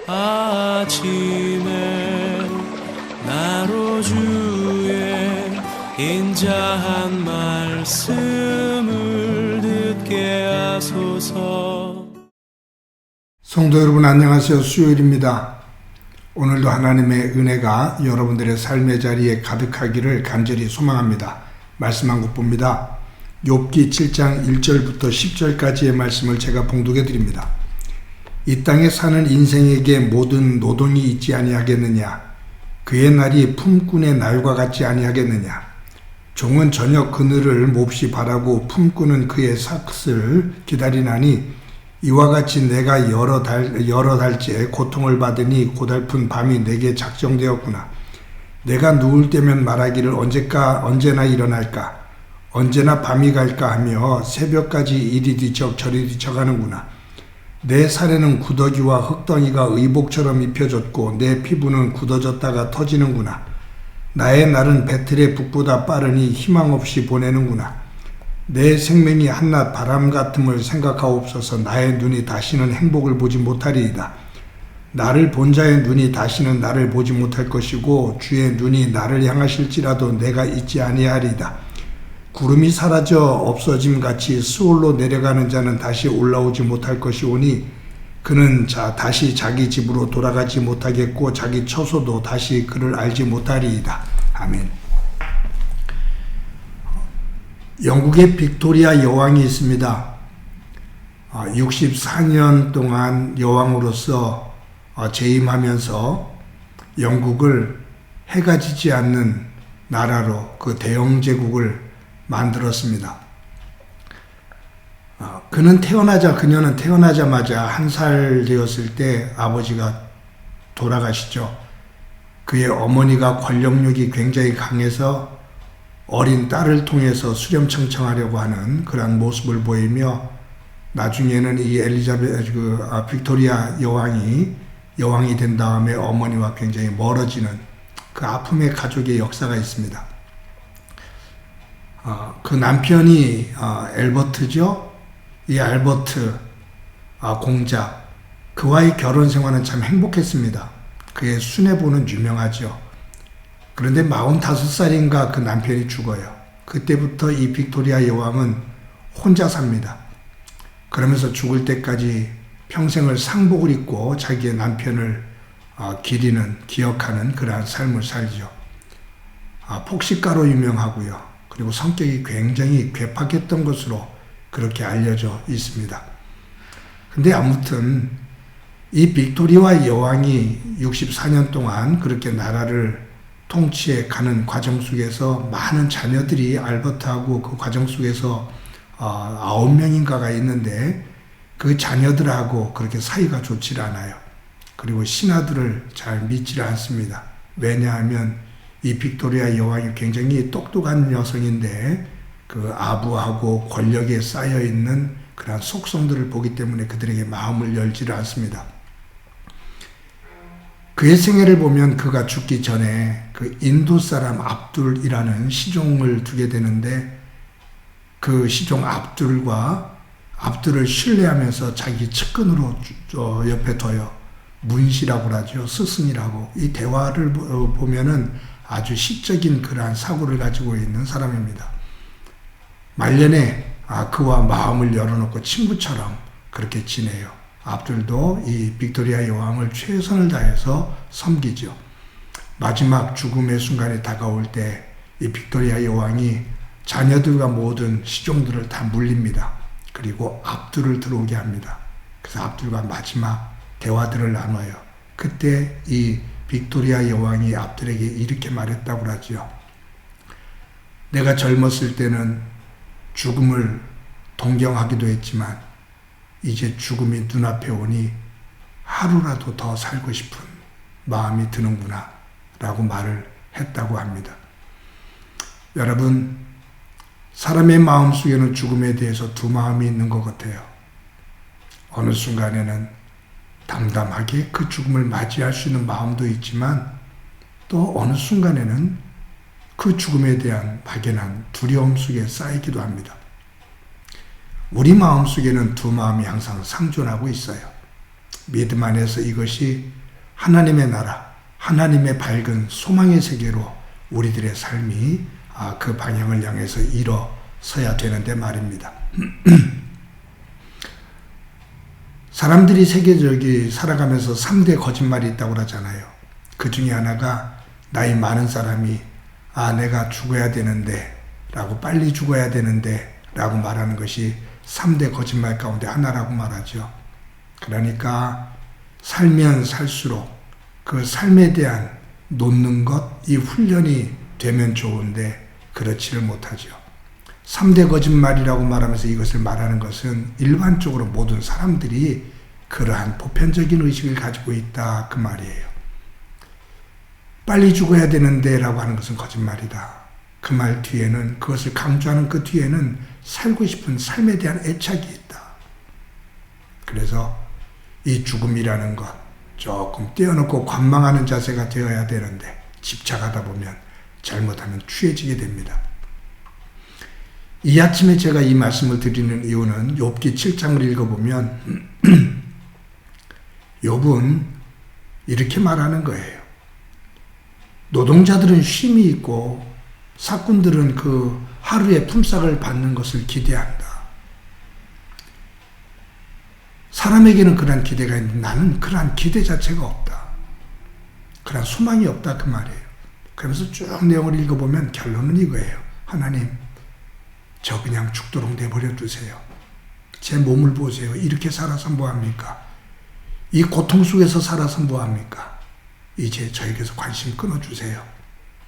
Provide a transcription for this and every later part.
아침에 나로 주의 인자한 말씀을 듣게 하소서. 성도 여러분 안녕하세요. 수요일입니다. 오늘도 하나님의 은혜가 여러분들의 삶의 자리에 가득하기를 간절히 소망합니다. 말씀 한 국 봅니다. 욥기 7장 1절부터 10절까지의 말씀을 제가 봉독해 드립니다. 이 땅에 사는 인생에게 모든 노동이 있지 아니하겠느냐? 그의 날이 품꾼의 날과 같지 아니하겠느냐? 종은 저녁 그늘을 몹시 바라고 품꾼은 그의 삭슬을 기다리나니 이와 같이 내가 여러 달째 고통을 받으니 고달픈 밤이 내게 작정되었구나. 내가 누울 때면 말하기를 언제나 일어날까? 언제나 밤이 갈까 하며 새벽까지 이리 뒤척 저리 뒤척하는구나. 내 살에는 구더기와 흙덩이가 의복처럼 입혀졌고 내 피부는 굳어졌다가 터지는구나. 나의 날은 배틀의 북보다 빠르니 희망 없이 보내는구나. 내 생명이 한낱 바람 같음을 생각하옵소서. 나의 눈이 다시는 행복을 보지 못하리이다. 나를 본 자의 눈이 다시는 나를 보지 못할 것이고 주의 눈이 나를 향하실지라도 내가 잊지 아니하리이다. 구름이 사라져 없어짐같이 수월로 내려가는 자는 다시 올라오지 못할 것이오니 그는 다시 자기 집으로 돌아가지 못하겠고 자기 처소도 다시 그를 알지 못하리이다. 아멘. 영국의 빅토리아 여왕이 있습니다. 64년 동안 여왕으로서 재임하면서 영국을 해가 지지 않는 나라로 그 대영 제국을 만들었습니다. 그녀는 태어나자마자 1살 되었을 때 아버지가 돌아가시죠. 그의 어머니가 권력욕이 굉장히 강해서 어린 딸을 통해서 수렴청청하려고 하는 그런 모습을 보이며 나중에는 이 빅토리아 여왕이 된 다음에 어머니와 굉장히 멀어지는 그 아픔의 가족의 역사가 있습니다. 그 남편이 엘버트죠. 이 알버트 공작, 그와의 결혼 생활은 참 행복했습니다. 그의 순애보는 유명하죠. 그런데 45살인가 그 남편이 죽어요. 그때부터 이 빅토리아 여왕은 혼자 삽니다. 그러면서 죽을 때까지 평생을 상복을 입고 자기의 남편을 기억하는 그러한 삶을 살죠. 폭식가로 유명하고요. 그리고 성격이 굉장히 괴팍했던 것으로 그렇게 알려져 있습니다. 근데 아무튼 이 빅토리아 여왕이 64년 동안 그렇게 나라를 통치해 가는 과정 속에서 많은 자녀들이 알버트하고 그 과정 속에서 9명인가가 있는데 그 자녀들하고 그렇게 사이가 좋지 않아요. 그리고 신하들을 잘 믿지 않습니다. 왜냐하면 이 빅토리아 여왕이 굉장히 똑똑한 여성인데 그 아부하고 권력에 쌓여있는 그런 속성들을 보기 때문에 그들에게 마음을 열지를 않습니다. 그의 생애를 보면 그가 죽기 전에 그 인도 사람 압둘이라는 시종을 두게 되는데 그 시종 압둘을 신뢰하면서 자기 측근으로 옆에 둬요. 문시라고 하죠. 스승이라고. 이 대화를 보면은 아주 시적인 그러한 사고를 가지고 있는 사람입니다. 말년에 그와 마음을 열어놓고 친구처럼 그렇게 지내요. 압둘도 이 빅토리아 여왕을 최선을 다해서 섬기죠. 마지막 죽음의 순간이 다가올 때 이 빅토리아 여왕이 자녀들과 모든 시종들을 다 물립니다. 그리고 압둘을 들어오게 합니다. 그래서 압둘과 마지막 대화들을 나눠요. 그때 이 빅토리아 여왕이 압둘에게 이렇게 말했다고 하죠. 내가 젊었을 때는 죽음을 동경하기도 했지만 이제 죽음이 눈앞에 오니 하루라도 더 살고 싶은 마음이 드는구나 라고 말을 했다고 합니다. 여러분, 사람의 마음속에는 죽음에 대해서 두 마음이 있는 것 같아요. 어느 순간에는 담담하게 그 죽음을 맞이할 수 있는 마음도 있지만 또 어느 순간에는 그 죽음에 대한 막연한 두려움 속에 쌓이기도 합니다. 우리 마음속에는 두 마음이 항상 상존하고 있어요. 믿음 안에서 이것이 하나님의 나라, 하나님의 밝은 소망의 세계로 우리들의 삶이 그 방향을 향해서 일어서야 되는데 말입니다. 사람들이 세계적이 살아가면서 3대 거짓말이 있다고 그러잖아요. 그 중에 하나가 나이 많은 사람이 내가 죽어야 되는데 라고, 빨리 죽어야 되는데 라고 말하는 것이 3대 거짓말 가운데 하나라고 말하죠. 그러니까 살면 살수록 그 삶에 대한 놓는 것, 이 훈련이 되면 좋은데 그렇지를 못하죠. 3대 거짓말이라고 말하면서 이것을 말하는 것은 일반적으로 모든 사람들이 그러한 보편적인 의식을 가지고 있다 그 말이에요. 빨리 죽어야 되는데 라고 하는 것은 거짓말이다. 그 말 뒤에는, 그것을 강조하는 그 뒤에는 살고 싶은 삶에 대한 애착이 있다. 그래서 이 죽음이라는 것 조금 떼어놓고 관망하는 자세가 되어야 되는데 집착하다 보면 잘못하면 취해지게 됩니다. 이 아침에 제가 이 말씀을 드리는 이유는 욥기 7장을 읽어보면 욥은 이렇게 말하는 거예요. 노동자들은 쉼이 있고 사꾼들은 그 하루의 품삯을 받는 것을 기대한다. 사람에게는 그러한 기대가 있는데 나는 그러한 기대 자체가 없다. 그러한 소망이 없다 그 말이에요. 그러면서 쭉 내용을 읽어보면 결론은 이거예요. 하나님, 저 그냥 죽도록 내버려 두세요. 제 몸을 보세요. 이렇게 살아서 뭐합니까? 이 고통 속에서 살아서 뭐합니까? 이제 저에게서 관심 끊어주세요.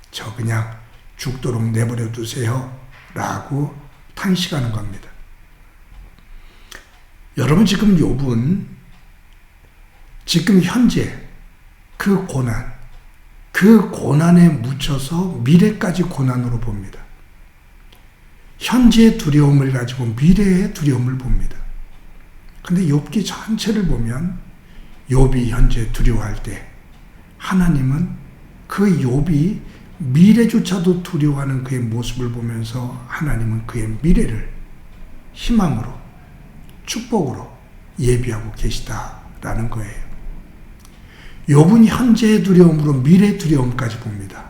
저 그냥 죽도록 내버려 두세요. 라고 탄식하는 겁니다. 여러분, 지금 욥은 지금 현재 그 고난, 그 고난에 묻혀서 미래까지 고난으로 봅니다. 현재의 두려움을 가지고 미래의 두려움을 봅니다. 근데 욥기 전체를 보면 욥이 현재 두려워할 때 하나님은 그 욥이 미래조차도 두려워하는 그의 모습을 보면서 하나님은 그의 미래를 희망으로, 축복으로 예비하고 계시다라는 거예요. 욥은 현재의 두려움으로 미래의 두려움까지 봅니다.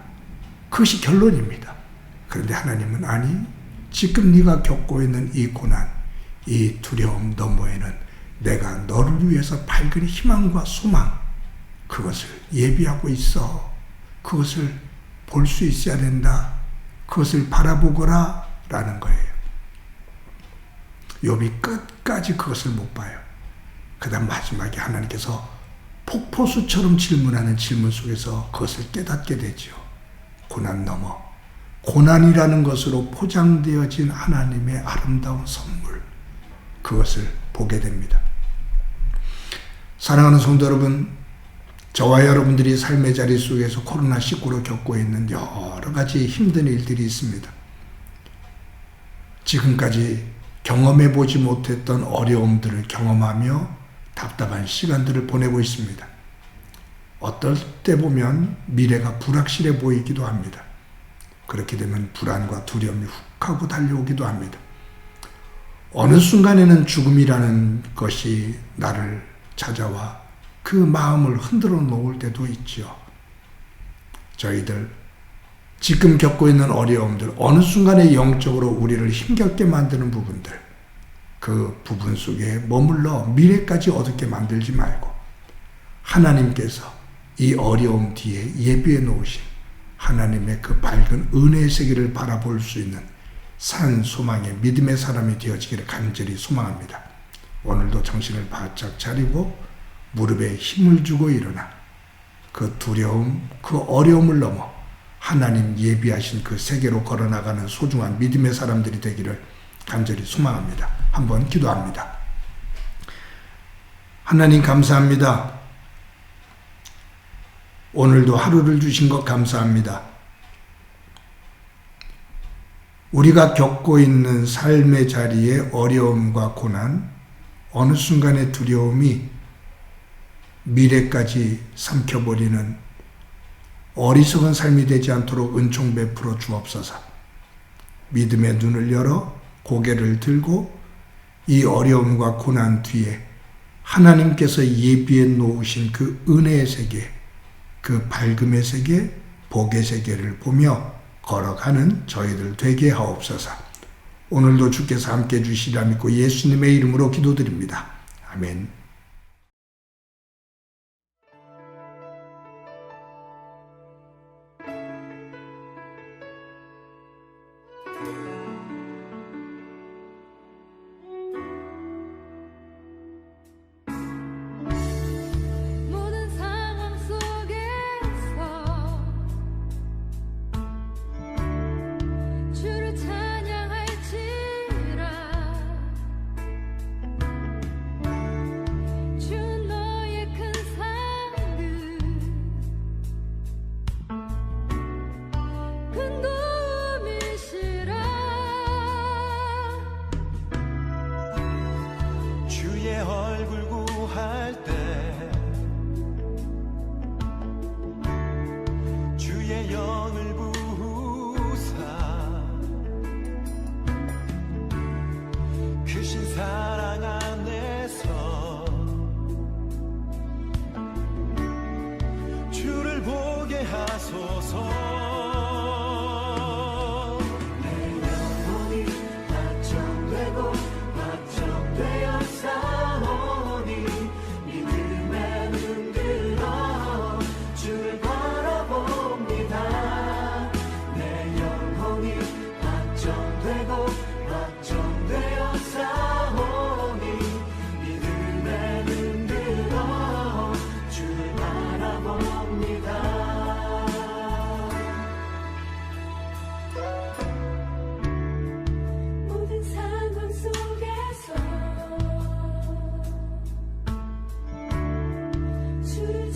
그것이 결론입니다. 그런데 하나님은 아니, 지금 네가 겪고 있는 이 고난, 이 두려움 너머에는 내가 너를 위해서 밝은 희망과 소망, 그것을 예비하고 있어. 그것을 볼 수 있어야 된다. 그것을 바라보거라 라는 거예요. 욥이 끝까지 그것을 못 봐요. 그 다음 마지막에 하나님께서 폭포수처럼 질문하는 질문 속에서 그것을 깨닫게 되죠. 고난 넘어 고난이라는 것으로 포장되어진 하나님의 아름다운 선물, 그것을 보게 됩니다. 사랑하는 성도 여러분, 저와 여러분들이 삶의 자리 속에서 코로나19로 겪고 있는 여러 가지 힘든 일들이 있습니다. 지금까지 경험해보지 못했던 어려움들을 경험하며 답답한 시간들을 보내고 있습니다. 어떨 때 보면 미래가 불확실해 보이기도 합니다. 그렇게 되면 불안과 두려움이 훅 하고 달려오기도 합니다. 어느 순간에는 죽음이라는 것이 나를 찾아와 그 마음을 흔들어 놓을 때도 있죠. 저희들 지금 겪고 있는 어려움들, 어느 순간에 영적으로 우리를 힘겹게 만드는 부분들, 그 부분 속에 머물러 미래까지 어둡게 만들지 말고 하나님께서 이 어려움 뒤에 예비해 놓으신 하나님의 그 밝은 은혜의 세계를 바라볼 수 있는 산 소망의 믿음의 사람이 되어지기를 간절히 소망합니다. 오늘도 정신을 바짝 차리고 무릎에 힘을 주고 일어나 그 두려움, 그 어려움을 넘어 하나님 예비하신 그 세계로 걸어나가는 소중한 믿음의 사람들이 되기를 간절히 소망합니다. 한번 기도합니다. 하나님 감사합니다. 오늘도 하루를 주신 것 감사합니다. 우리가 겪고 있는 삶의 자리에 어려움과 고난, 어느 순간의 두려움이 미래까지 삼켜버리는 어리석은 삶이 되지 않도록 은총 베풀어 주옵소서. 믿음의 눈을 열어 고개를 들고 이 어려움과 고난 뒤에 하나님께서 예비해 놓으신 그 은혜의 세계, 그 밝음의 세계, 복의 세계를 보며 걸어가는 저희들 되게 하옵소서. 오늘도 주께서 함께 해주시리라 믿고 예수님의 이름으로 기도드립니다. 아멘. 모든 상황 속에서 주를 찬양할지라. 주 너의 큰 사랑 큰 도움이시라. 주의 얼굴 구할 때 주의 영을 부으사 크신 사랑 안에서 주를 보게 하소서. 내 영혼이 확정되고 확정되어 싸우니 믿음의 눈 들어 주를 바라봅니다. 내 영혼이 확정되고 확정되어 싸우니 믿음의 눈 들어 주를 바라봅니다. 모든 상황 속에서 주를